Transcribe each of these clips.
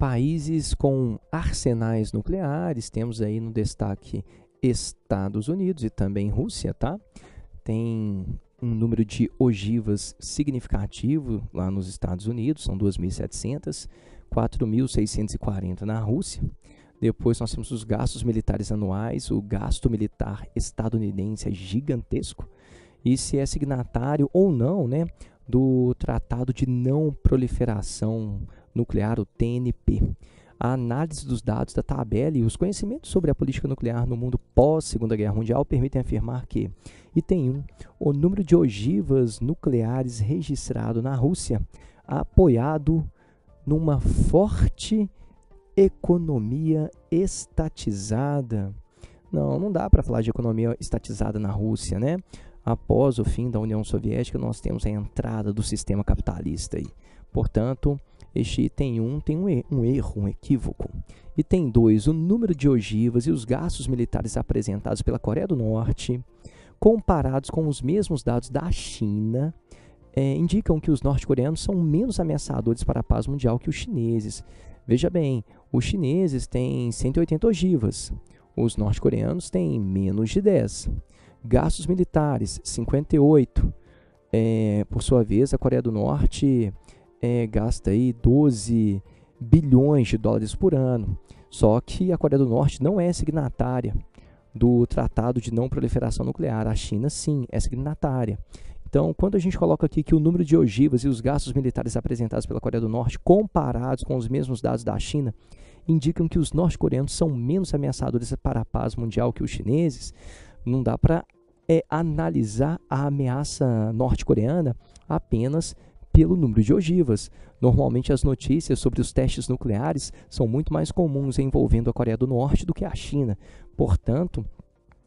países com arsenais nucleares, temos aí no destaque Estados Unidos e também Rússia, tá? Tem um número de ogivas significativo lá nos Estados Unidos, são 2.700, 4.640 na Rússia. Depois nós temos os gastos militares anuais, o gasto militar estadunidense é gigantesco, e se é signatário ou não, né, do Tratado de Não Proliferação Nuclear, o TNP. A análise dos dados da tabela e os conhecimentos sobre a política nuclear no mundo pós-Segunda Guerra Mundial permitem afirmar que, item 1, o número de ogivas nucleares registrado na Rússia, apoiado numa forte economia estatizada. Não dá para falar de economia estatizada na Rússia, né? Após o fim da União Soviética, nós temos a entrada do sistema capitalista aí. Portanto, este item 1 tem um erro, um equívoco. Item 2, o número de ogivas e os gastos militares apresentados pela Coreia do Norte, comparados com os mesmos dados da China, indicam que os norte-coreanos são menos ameaçadores para a paz mundial que os chineses. Veja bem, os chineses têm 180 ogivas, os norte-coreanos têm menos de 10. Gastos militares, 58. Por sua vez, a Coreia do Norte gasta aí 12 bilhões de dólares por ano. Só que a Coreia do Norte não é signatária do Tratado de Não Proliferação Nuclear. A China, sim, é signatária. Então, quando a gente coloca aqui que o número de ogivas e os gastos militares apresentados pela Coreia do Norte, comparados com os mesmos dados da China, indicam que os norte-coreanos são menos ameaçadores para a paz mundial que os chineses, não dá para analisar a ameaça norte-coreana apenas pelo número de ogivas. Normalmente as notícias sobre os testes nucleares são muito mais comuns envolvendo a Coreia do Norte do que a China. Portanto,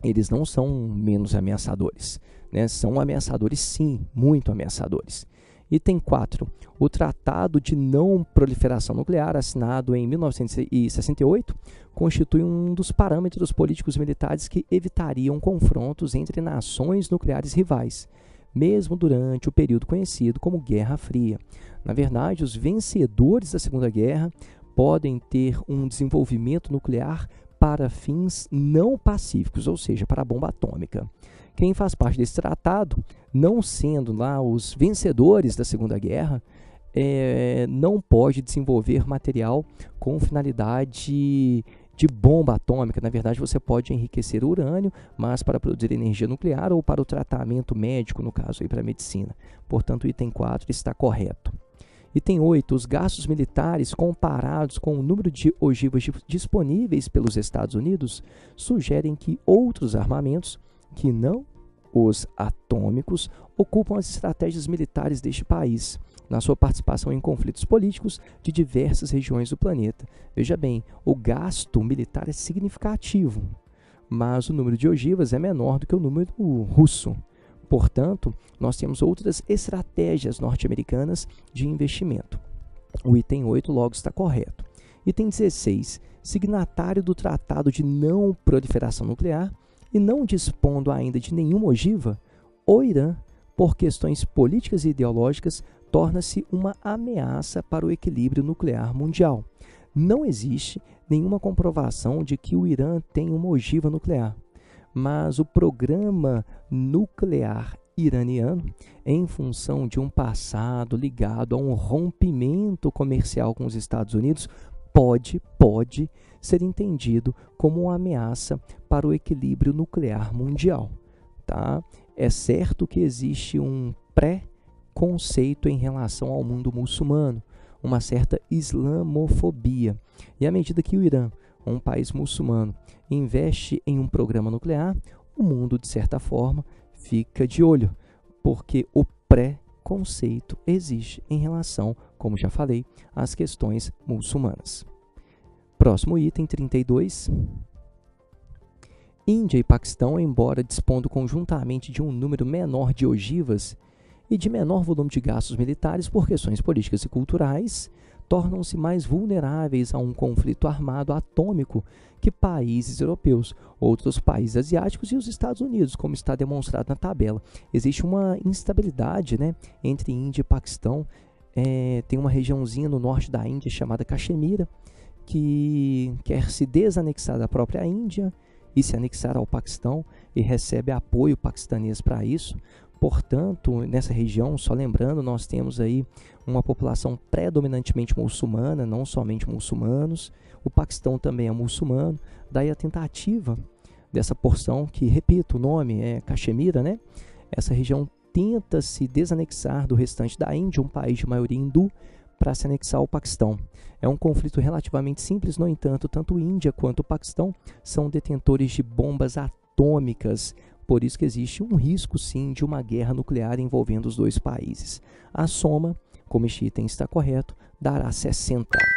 eles não são menos ameaçadores, né? São ameaçadores sim, muito ameaçadores. Item 4. O Tratado de Não Proliferação Nuclear, assinado em 1968, constitui um dos parâmetros políticos militares que evitariam confrontos entre nações nucleares rivais, mesmo durante o período conhecido como Guerra Fria. Na verdade, os vencedores da Segunda Guerra podem ter um desenvolvimento nuclear para fins não pacíficos, ou seja, para a bomba atômica. Quem faz parte desse tratado, não sendo lá os vencedores da Segunda Guerra, não pode desenvolver material com finalidade de bomba atômica. Na verdade, você pode enriquecer urânio, mas para produzir energia nuclear ou para o tratamento médico, no caso, para a medicina. Portanto, o item 4 está correto. Item 8. Os gastos militares comparados com o número de ogivas disponíveis pelos Estados Unidos sugerem que outros armamentos, que não os atômicos, ocupam as estratégias militares deste país, na sua participação em conflitos políticos de diversas regiões do planeta. Veja bem, o gasto militar é significativo, mas o número de ogivas é menor do que o número russo. Portanto, nós temos outras estratégias norte-americanas de investimento. O item 8 logo está correto. Item 16. Signatário do Tratado de Não Proliferação Nuclear e não dispondo ainda de nenhuma ogiva, o Irã, por questões políticas e ideológicas, torna-se uma ameaça para o equilíbrio nuclear mundial. Não existe nenhuma comprovação de que o Irã tem uma ogiva nuclear, mas o programa nuclear iraniano, em função de um passado ligado a um rompimento comercial com os Estados Unidos, pode ser entendido como uma ameaça para o equilíbrio nuclear mundial. Tá? É certo que existe um pré-conceito em relação ao mundo muçulmano, uma certa islamofobia. E à medida que o Irã, um país muçulmano, investe em um programa nuclear, o mundo, de certa forma, fica de olho, porque o pré-conceito existe em relação, como já falei, às questões muçulmanas. Próximo item, 32. Índia e Paquistão, embora dispondo conjuntamente de um número menor de ogivas e de menor volume de gastos militares por questões políticas e culturais, tornam-se mais vulneráveis a um conflito armado atômico que países europeus, outros países asiáticos e os Estados Unidos, como está demonstrado na tabela. Existe uma instabilidade, né, entre Índia e Paquistão tem uma regiãozinha no norte da Índia chamada Caxemira, que quer se desanexar da própria Índia e se anexar ao Paquistão e recebe apoio paquistanês para isso. Portanto, nessa região, só lembrando, nós temos aí uma população predominantemente muçulmana, não somente muçulmanos. O Paquistão também é muçulmano. Daí a tentativa dessa porção, que, repito, o nome é Caxemira, né? Essa região tenta se desanexar do restante da Índia, um país de maioria hindu, para se anexar ao Paquistão. É um conflito relativamente simples, no entanto, tanto a Índia quanto o Paquistão são detentores de bombas atômicas, por isso que existe um risco, sim, de uma guerra nuclear envolvendo os dois países. A soma, como este item está correto, dará 60.